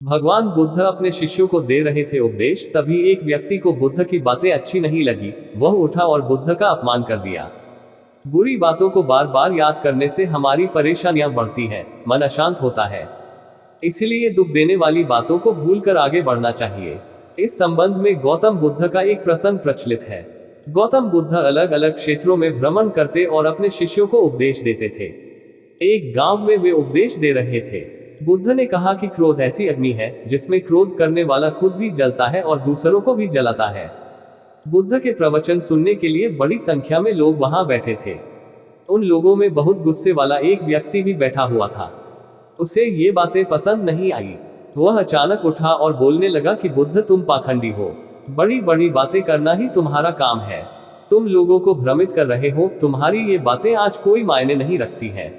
भगवान बुद्ध अपने शिष्यों को दे रहे थे उपदेश, तभी एक व्यक्ति को बुद्ध की बातें अच्छी नहीं लगी। वह उठा और बुद्ध का अपमान कर दिया। बुरी बातों को बार बार याद करने से हमारी परेशानियां बढ़ती हैं, मन अशांत होता है। इसलिए दुख देने वाली बातों को भूलकर आगे बढ़ना चाहिए। इस संबंध में गौतम बुद्ध का एक प्रसंग प्रचलित है। गौतम बुद्ध अलग अलग क्षेत्रों में भ्रमण करते और अपने शिष्यों को उपदेश देते थे। एक गांव में वे उपदेश दे रहे थे। बुद्ध ने कहा कि क्रोध ऐसी अग्नि है जिसमें क्रोध करने वाला खुद भी जलता है और दूसरों को भी जलाता है। बुद्ध के प्रवचन सुनने के लिए बड़ी संख्या में लोग वहां बैठे थे। उन लोगों में बहुत गुस्से वाला एक व्यक्ति भी बैठा हुआ था। उसे ये बातें पसंद नहीं आई। वह अचानक उठा और बोलने लगा कि बुद्ध, तुम पाखंडी हो। बड़ी बड़ी बातें करना ही तुम्हारा काम है। तुम लोगों को भ्रमित कर रहे हो। तुम्हारी ये बातें आज कोई मायने नहीं रखती है।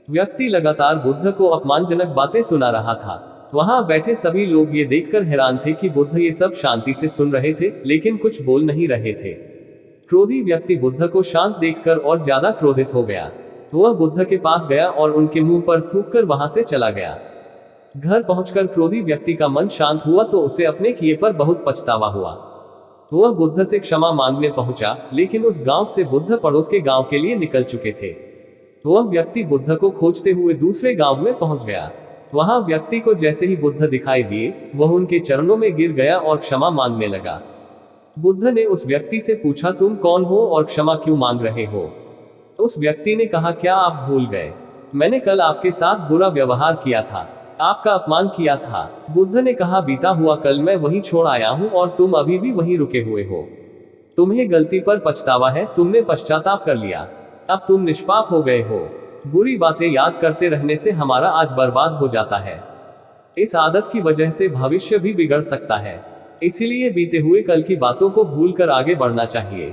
व्यक्ति लगातार बुद्ध को अपमानजनक बातें सुना रहा था। वहां बैठे सभी लोग ये देखकर हैरान थे कि बुद्ध ये सब शांति से सुन रहे थे, लेकिन कुछ बोल नहीं रहे थे। क्रोधी व्यक्ति बुद्ध को शांत देखकर और ज्यादा क्रोधित हो गया। वह बुद्ध के पास गया और उनके मुंह पर थूककर वहां से चला गया। घर पहुंचकर क्रोधी व्यक्ति का मन शांत हुआ तो उसे अपने किए पर बहुत पछतावा हुआ। वह बुद्ध से क्षमा मांगने पहुंचा, लेकिन उस गांव से बुद्ध पड़ोस के गांव के लिए निकल चुके थे। वह व्यक्ति बुद्ध को खोजते हुए दूसरे गांव में पहुंच गया। वहां व्यक्ति को जैसे ही बुद्ध दिखाई दिए, वह उनके चरणों में गिर गया और क्षमा मांगने लगा। बुद्ध ने उस व्यक्ति से पूछा, तुम कौन हो और क्षमा क्यों मांग रहे हो? उस व्यक्ति ने कहा, क्या आप भूल गए? मैंने कल आपके साथ बुरा व्यवहार किया था, आपका अपमान किया था। बुद्ध ने कहा, बीता हुआ कल मैं वहीं छोड़ आया हूं और तुम अभी भी वहीं रुके हुए हो। तुम्हें गलती पर पछतावा है, तुमने पश्चाताप कर लिया, अब तुम निष्पाप हो गए हो। बुरी बातें याद करते रहने से हमारा आज बर्बाद हो जाता है। इस आदत की वजह से भविष्य भी बिगड़ सकता है। इसीलिए बीते हुए कल की बातों को भूलकर आगे बढ़ना चाहिए।